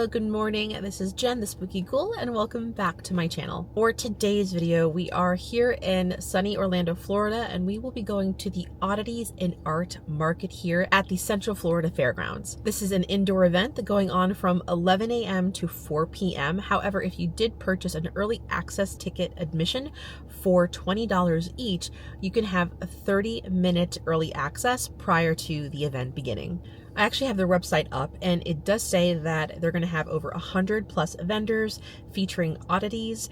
Hello, good morning. This is Jen, the Spooky Ghoul, and welcome back to my channel. For today's video, we are here in sunny Orlando, Florida, and we will be going to the Oddities Art Market here at the Central Florida Fairgrounds. This is an indoor event going on from 11 a.m. to 4 p.m. However, if you did purchase an early access ticket admission for $20 each, you can have a 30-minute early access prior to the event beginning. I actually have their website up, and it does say that they're going to have over 100 plus vendors featuring oddities,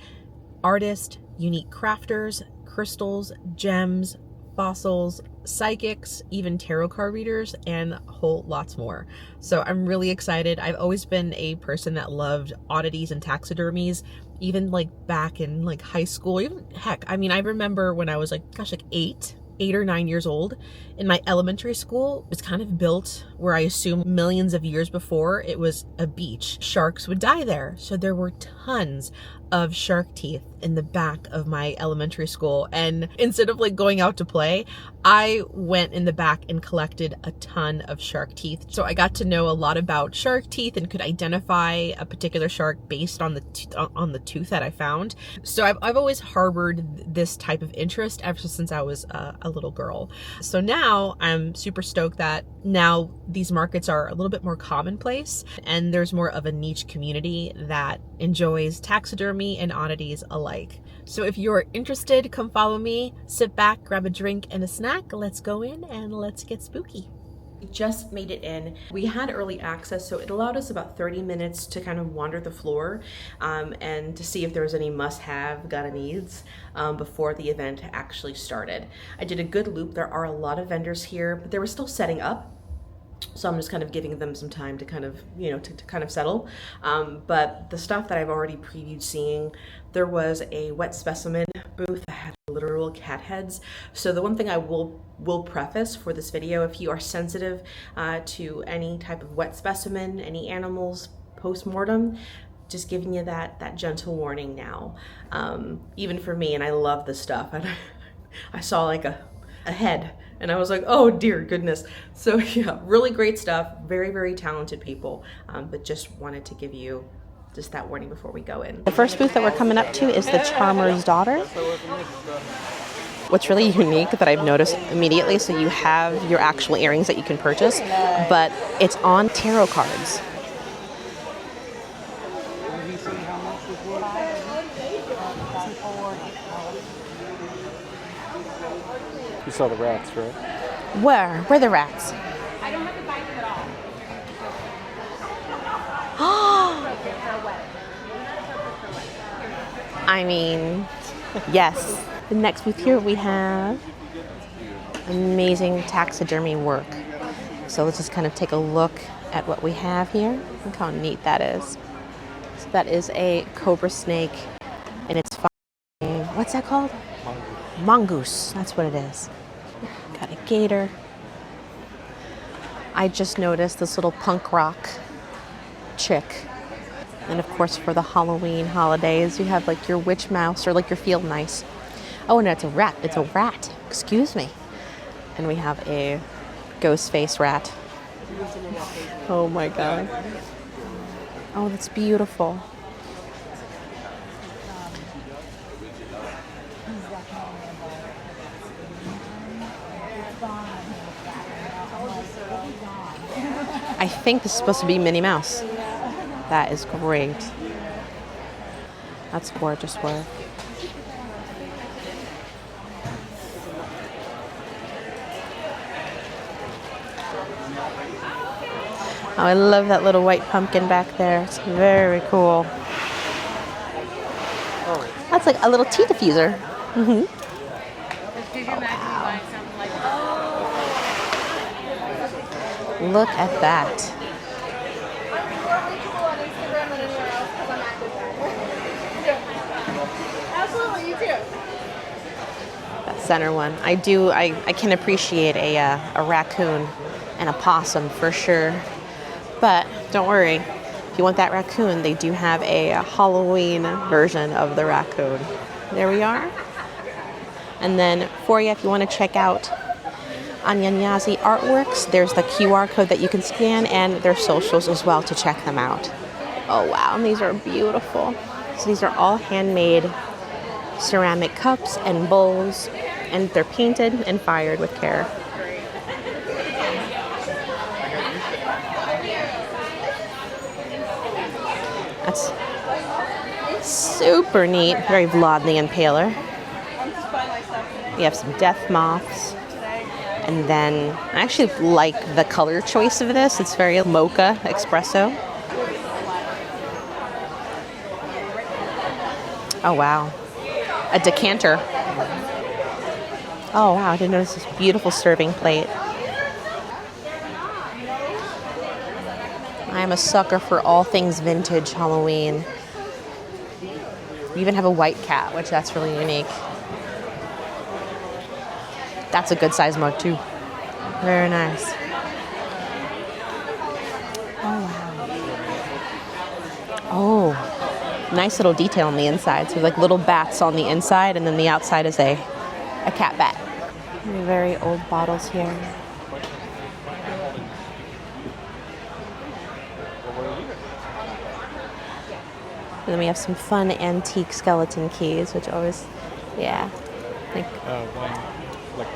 artists, unique crafters, crystals, gems, fossils, psychics, even tarot card readers, and a whole lots more. So I'm really excited. I've always been a person that loved oddities and taxidermies, even like back in like high school. Even heck, I mean, I remember when I was like, gosh, like 8 or 9 years old, in my elementary school, it was kind of built where I assume millions of years before it was a beach. Sharks would die there. So there were tons of shark teeth in the back of my elementary school. And instead of like going out to play, I went in the back and collected a ton of shark teeth. So I got to know a lot about shark teeth and could identify a particular shark based on the tooth that I found. So I've always harbored this type of interest ever since I was a little girl. So now I'm super stoked that now these markets are a little bit more commonplace and there's more of a niche community that enjoys taxidermy and oddities alike. So if you're interested, come follow me, sit back, grab a drink and a snack. Let's go in and let's get spooky. We just made it in. We had early access, so it allowed us about 30 minutes to kind of wander the floor and to see if there was any must-have, gotta needs before the event actually started. I did a good loop. There are a lot of vendors here, but they were still setting up. So I'm just kind of giving them some time to kind of, to kind of settle. But the stuff that I've already previewed seeing, there was a wet specimen booth that had literal cat heads. So the one thing I will preface for this video, if you are sensitive to any type of wet specimen, any animals post-mortem, just giving you that gentle warning now. Even for me, and I love this stuff. I saw like a head and I was like, oh dear goodness. So yeah, really great stuff. Very, very talented people, but just wanted to give you just that warning before we go in. The first booth that we're coming up to is the Charmer's Daughter. What's really unique that I've noticed immediately, so you have your actual earrings that you can purchase, but it's on tarot cards. You saw the rats, right? Where? Where are the rats? I don't have to buy them at all. I mean, yes. The next booth here we have amazing taxidermy work. So let's just kind of take a look at what we have here. Look how neat that is. So that is a cobra snake, and it's what's that called? Mongoose. That's what it is. Got a gator. I just noticed this little punk rock chick. And of course for the Halloween holidays, you have like your witch mouse or like your field mice. Oh no, it's a rat. It's a rat. Excuse me. And we have a ghost face rat. Oh my God. Oh, that's beautiful. I think this is supposed to be Minnie Mouse. That is great. That's gorgeous work. Oh, I love that little white pumpkin back there. It's very cool. That's like a little tea diffuser. Mm-hmm. Look at that. Absolutely, you too. That center one. I can appreciate a raccoon and a possum for sure. But don't worry, if you want that raccoon, they do have a Halloween version of the raccoon. There we are. And then for you, if you want to check out Anyanyazi artworks, there's the QR code that you can scan and their socials as well to check them out. Oh wow, and these are beautiful. So these are all handmade ceramic cups and bowls, and they're painted and fired with care. That's super neat. Very Vlad the Impaler. We have some death moths. And then I actually like the color choice of this. It's very mocha espresso. Oh wow. A decanter. Oh wow, I didn't notice this beautiful serving plate. I'm a sucker for all things vintage Halloween. We even have a white cat, which that's really unique. That's a good size mug too. Very nice. Oh wow. Oh, nice little detail on the inside. So like little bats on the inside, and then the outside is a cat bat. Very old bottles here. And then we have some fun antique skeleton keys, which always, yeah. Like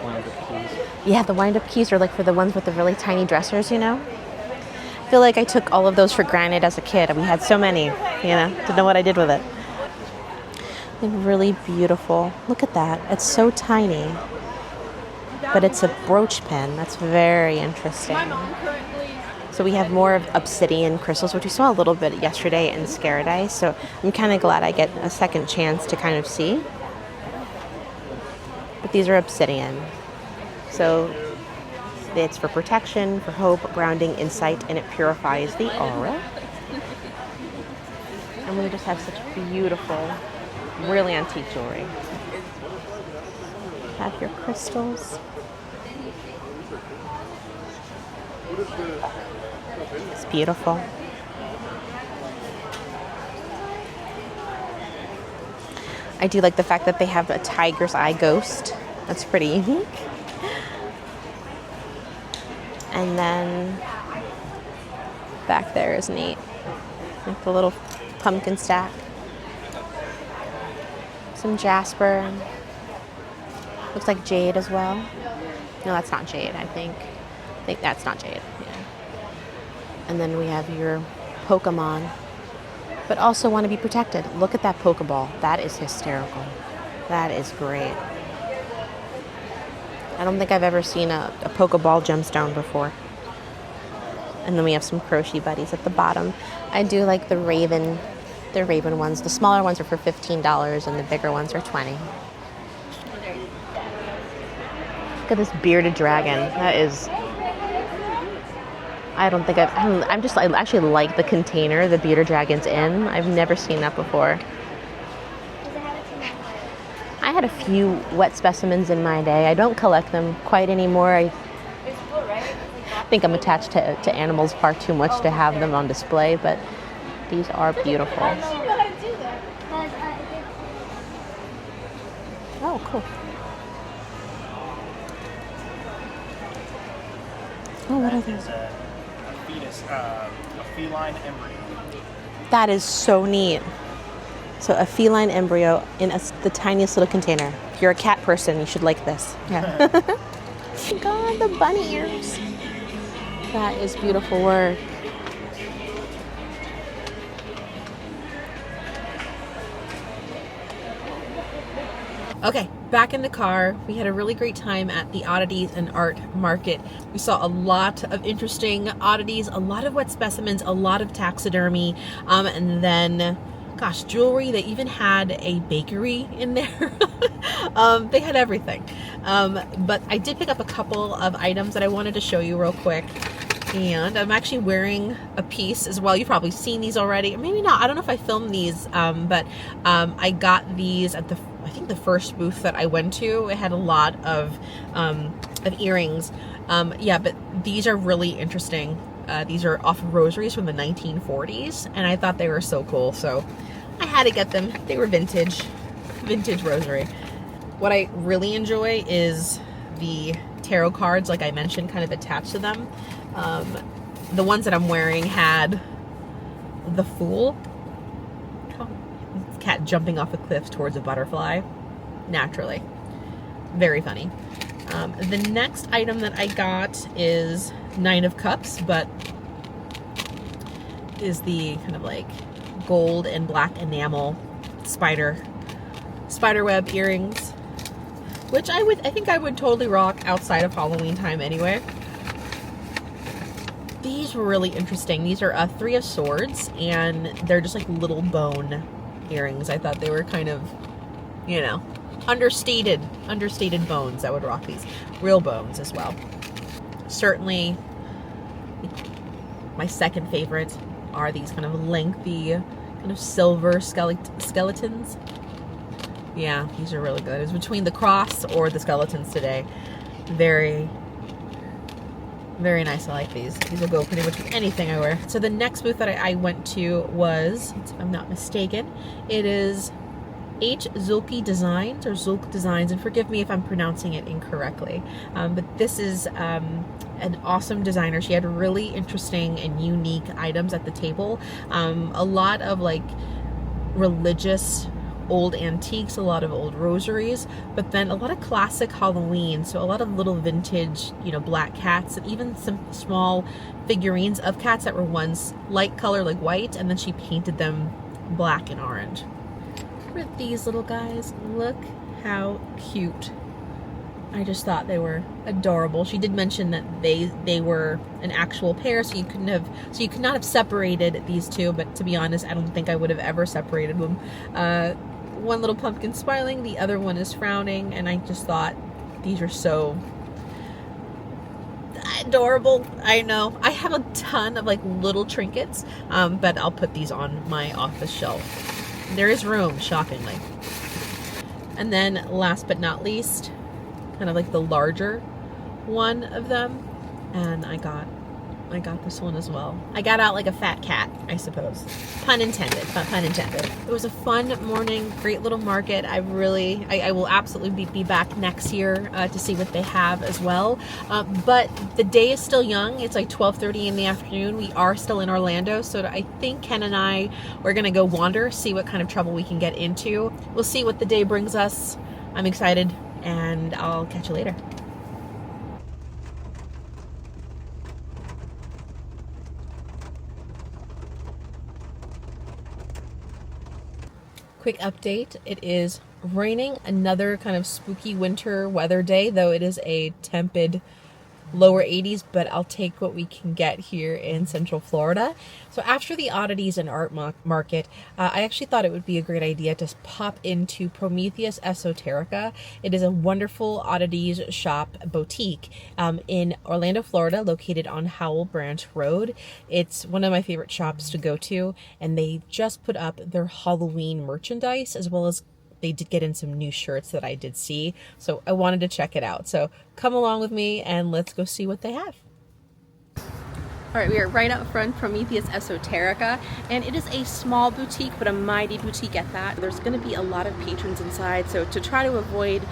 wind-up keys. Yeah, the wind-up keys are like for the ones with the really tiny dressers, you know? I feel like I took all of those for granted as a kid. We had so many, didn't know what I did with it. They're really beautiful. Look at that. It's so tiny. But it's a brooch pin. That's very interesting. So we have more of obsidian crystals, which we saw a little bit yesterday in Scaradise. So I'm kind of glad I get a second chance to kind of see. But these are obsidian. So it's for protection, for hope, grounding, insight, and it purifies the aura. And we just have such beautiful, really antique jewelry. Have your crystals. It's beautiful. I do like the fact that they have a tiger's eye ghost. That's pretty unique. And then back there is neat. Like the little pumpkin stack. Some jasper. Looks like jade as well. No, that's not jade, I think. I think that's not jade, yeah. And then we have your Pokemon, but also want to be protected. Look at that Pokeball. That is hysterical. That is great. I don't think I've ever seen a Pokeball gemstone before. And then we have some crochet buddies at the bottom. I do like the raven ones. The smaller ones are for $15 and the bigger ones are $20. Look at this bearded dragon. That is, I actually like the container the bearded dragon's in. I've never seen that before. I had a few wet specimens in my day. I don't collect them quite anymore. I think I'm attached to animals far too much to have them on display, but these are beautiful. Oh, cool. Oh, what are those? A fetus, a feline embryo. That is so neat. So a feline embryo in the tiniest little container. If you're a cat person, you should like this. Yeah. God, the bunny ears. That is beautiful work. Okay, back in the car. We had a really great time at the Oddities and Art Market. We saw a lot of interesting oddities, a lot of wet specimens, a lot of taxidermy, and then, gosh, jewelry. They even had a bakery in there. They had everything. But I did pick up a couple of items that I wanted to show you real quick. And I'm actually wearing a piece as well. You've probably seen these already. Maybe not. I don't know if I filmed these, but I got these at I think the first booth that I went to. It had a lot of earrings. Yeah, but these are really interesting. These are off of rosaries from the 1940s, and I thought they were so cool. So I had to get them. They were vintage rosary. What I really enjoy is the tarot cards, like I mentioned, kind of attached to them. The ones that I'm wearing had the Fool. Cat jumping off a cliff towards a butterfly. Naturally. Very funny. The next item that I got is Nine of Cups, but is the kind of like gold and black enamel spider web earrings, which I think I would totally rock outside of Halloween time anyway. These were really interesting. These are 3 of Swords, and they're just like little bone earrings. I thought they were kind of, you know, understated bones. I would rock these. Real bones as well. Certainly my second favorite are these kind of lengthy, kind of silver skeletons. Yeah, these are really good. It's between the cross or the skeletons today. Very, very nice. I like these. These will go pretty much with anything I wear. So the next booth that I went to was, if I'm not mistaken, it is H. Zulke Designs, or Zulke Designs, and forgive me if I'm pronouncing it incorrectly. But this is an awesome designer. She had really interesting and unique items at the table. A lot of like religious old antiques, a lot of old rosaries, but then a lot of classic Halloween. So a lot of little vintage, you know, black cats, and even some small figurines of cats that were once light color, like white, and then she painted them black and orange. With these little guys, look how cute. I just thought they were adorable. She did mention that they were an actual pair, so you could not have separated these two, but to be honest, I don't think I would have ever separated them. One little pumpkin smiling, the other one is frowning, and I just thought these are so adorable. I know. I have a ton of like little trinkets, but I'll put these on my office shelf. There is room, shockingly. And then last but not least, kind of like the larger one of them, and I got this one as well. I got out like a fat cat, I suppose. Pun intended, but pun intended. It was a fun morning, great little market. I will absolutely be back next year to see what they have as well. But the day is still young. It's like 12:30 in the afternoon. We are still in Orlando, so I think Ken and I are gonna go wander, see what kind of trouble we can get into. We'll see what the day brings us. I'm excited, and I'll catch you later. Quick update, it is raining, another kind of spooky winter weather day, though it is a tepid lower 80s, but I'll take what we can get here in Central Florida. So after the Oddities and Art Market, I actually thought it would be a great idea to pop into Prometheus Esoterica. It is a wonderful oddities shop boutique in Orlando, Florida, located on Howell Branch Road. It's one of my favorite shops to go to, and they just put up their Halloween merchandise, as well as they did get in some new shirts that I did see. So I wanted to check it out. So come along with me and let's go see what they have. All right, we are right out front, Prometheus Esoterica, and it is a small boutique, but a mighty boutique at that. There's gonna be a lot of patrons inside, so to try to avoid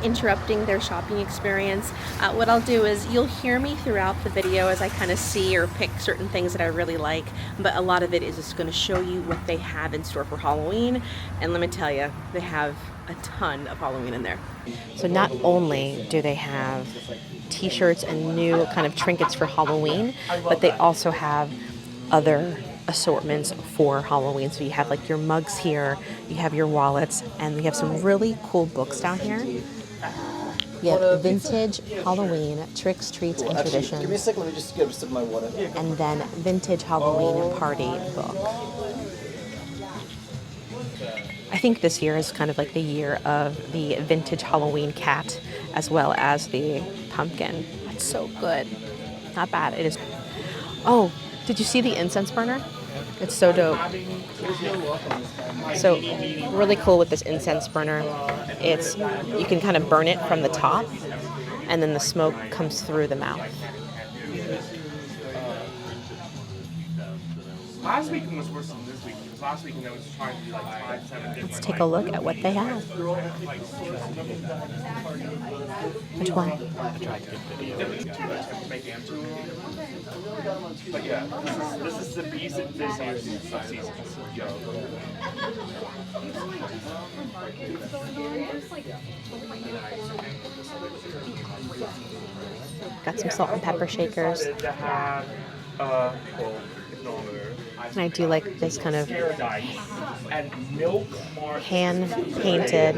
interrupting their shopping experience, what I'll do is you'll hear me throughout the video as I kind of see or pick certain things that I really like, but a lot of it is just gonna show you what they have in store for Halloween, and let me tell you, they have a ton of Halloween in there. So not only do they have t-shirts and new kind of trinkets for Halloween, but they also have other assortments for Halloween. So you have like your mugs here, you have your wallets, and we have some really cool books down here. Yeah, vintage Halloween tricks, treats, and traditions. Give me a second, let me just get a sip of my water. And then vintage Halloween party book. I think this year is kind of like the year of the vintage Halloween cat, as well as the pumpkin. It's so good. Not bad. It is. Oh, did you see the incense burner? It's so dope. So really cool with this incense burner. It's, you can kind of burn it from the top, and then the smoke comes through the mouth. Last week was worse than this week. Because last week I was trying to do like 5, 7 different. Let's take a look at what they have. Which one? I tried good video. But yeah, this is the bees and busiest season. Got some salt and pepper shakers. To have And I do like this kind of paradise and milk marsh. hand-painted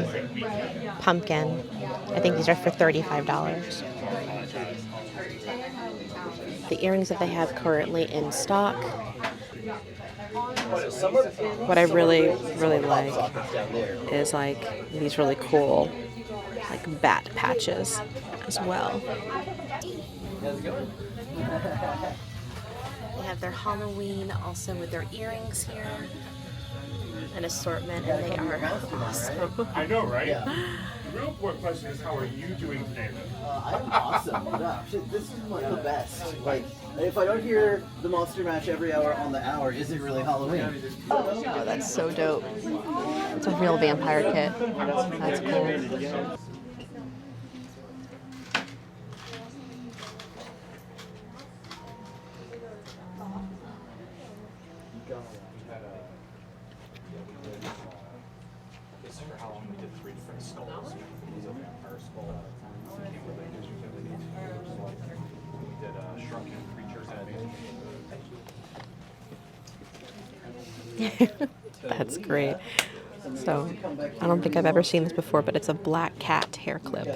pumpkin. I think these are for $35. The earrings that they have currently in stock. What I really like is like these really cool like bat patches as well. They have their Halloween also with their earrings here. An assortment, and they are awesome. I know, right? The real important question is, how are you doing today? I'm awesome. No, shit, this is like the best. Like, if I don't hear the Monster Mash every hour on the hour, is it really Halloween? Oh, that's so dope. It's a real vampire kit. That's cool. This for how long we did 3 different skulls. It was a vampire skull. We did shrunken creatures head. That's great. So, I don't think I've ever seen this before, but it's a black cat hair clip.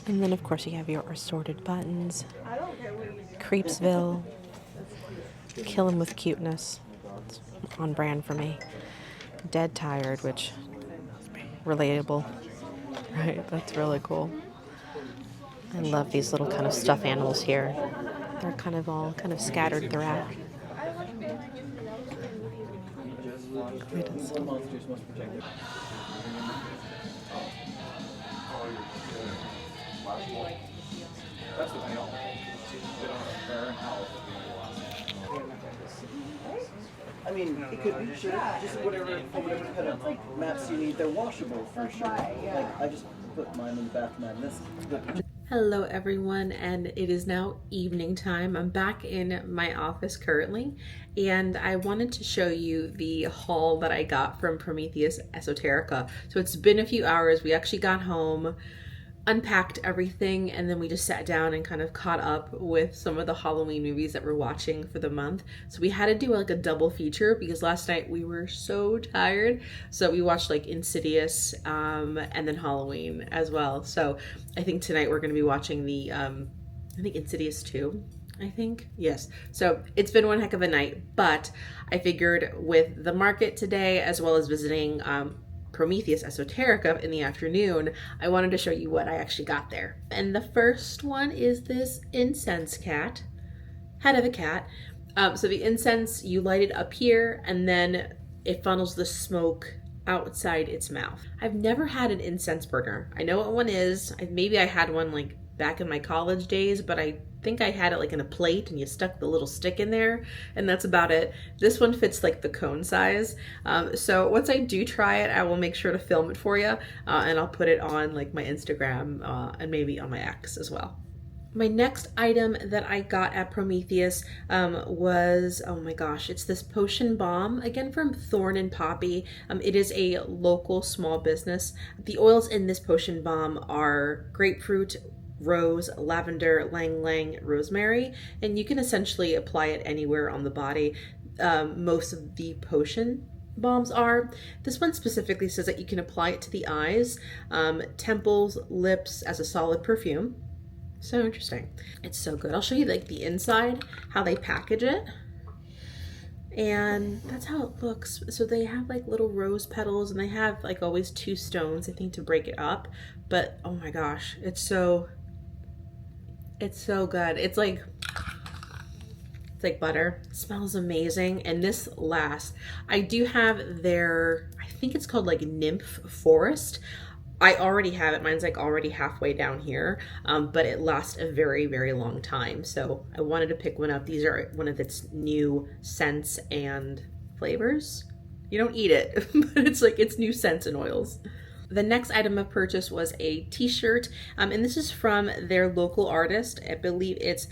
And then, of course, you have your assorted buttons. Creepsville. Kill 'em with cuteness. It's on brand for me. Dead tired, which relatable. Right, that's really cool. I love these little kind of stuffed animals here. They're kind of all kind of scattered throughout. I mean, it could be sure, just whatever kind of mats you need. They're washable for sure. Like, I just put mine in the bathroom and this. Hello everyone, and it is now evening time. I'm back in my office currently, and I wanted to show you the haul that I got from Prometheus Esoterica. So it's been a few hours. We actually got home, unpacked everything, and then we just sat down and kind of caught up with some of the Halloween movies that we're watching for the month. So we had to do like a double feature because last night we were so tired. So we watched like Insidious and then Halloween as well. So I think tonight we're going to be watching the I think Insidious 2. I think. Yes. So it's been one heck of a night, but I figured with the market today, as well as visiting Prometheus Esoterica in the afternoon, I wanted to show you what I actually got there. And the first one is this incense cat, head of a cat. So the incense, you light it up here and then it funnels the smoke outside its mouth. I've never had an incense burner. I know what one is. Maybe I had one like back in my college days, but I think I had it like in a plate and you stuck the little stick in there, and that's about it. This one fits like the cone size. So once I do try it, I will make sure to film it for you, and I'll put it on like my Instagram and maybe on my X as well. My next item that I got at Prometheus was, oh my gosh, it's this potion balm, again from Thorn and Poppy. It is a local small business. The oils in this potion balm are grapefruit, rose, lavender, lang-lang, rosemary, and you can essentially apply it anywhere on the body. Most of the potion balms are. This one specifically says that you can apply it to the eyes, temples, lips as a solid perfume. So interesting. It's so good. I'll show you like the inside, how they package it. And that's how it looks. So they have like little rose petals, and they have like always 2 stones, I think, to break it up. But oh my gosh, it's so good. It's like butter. It smells amazing. And this lasts. I do have their, I think it's called like Nymph Forest. I already have it. Mine's like already halfway down here, but it lasts a very, very long time. So I wanted to pick one up. These are one of its new scents and flavors. You don't eat it, but it's like its new scents and oils. The next item of purchase was a t-shirt, and this is from their local artist. I believe it's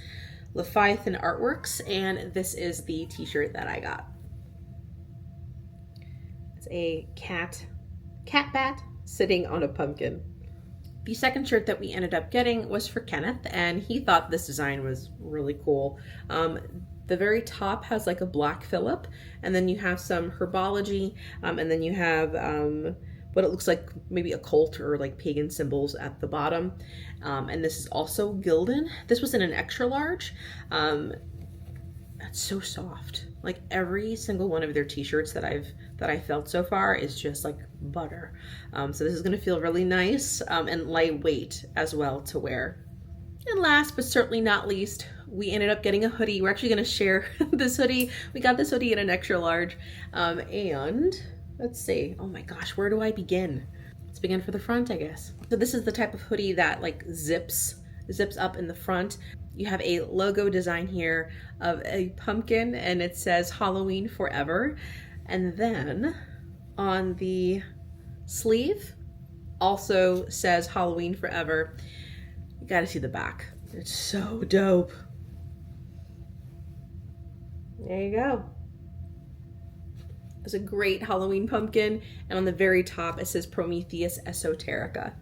Leviathan Artworks, and this is the t-shirt that I got. It's a cat bat sitting on a pumpkin. The second shirt that we ended up getting was for Kenneth, and he thought this design was really cool. The very top has like a black Phillip, and then you have some herbology, and then you have what it looks like maybe occult or like pagan symbols at the bottom. And this is also Gildan. This was in an extra large. It's so soft. Like every single one of their t-shirts that I felt so far is just like butter. So this is gonna feel really nice and lightweight as well to wear. And last but certainly not least, we ended up getting a hoodie. We're actually gonna share this hoodie. We got this hoodie in an extra large. And let's see, oh my gosh, where do I begin? Let's begin for the front, I guess. So this is the type of hoodie that like zips up in the front. You have a logo design here of a pumpkin, and it says Halloween Forever. And then on the sleeve also says Halloween Forever. You gotta see the back. It's so dope. There you go. It's a great Halloween pumpkin, and on the very top it says Prometheus Esoterica.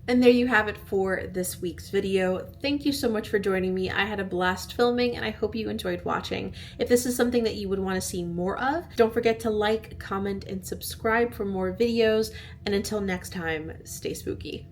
And there you have it for this week's video. Thank you so much for joining me. I had a blast filming, and I hope you enjoyed watching. If this is something that you would want to see more of, don't forget to like, comment, and subscribe for more videos. And until next time, stay spooky.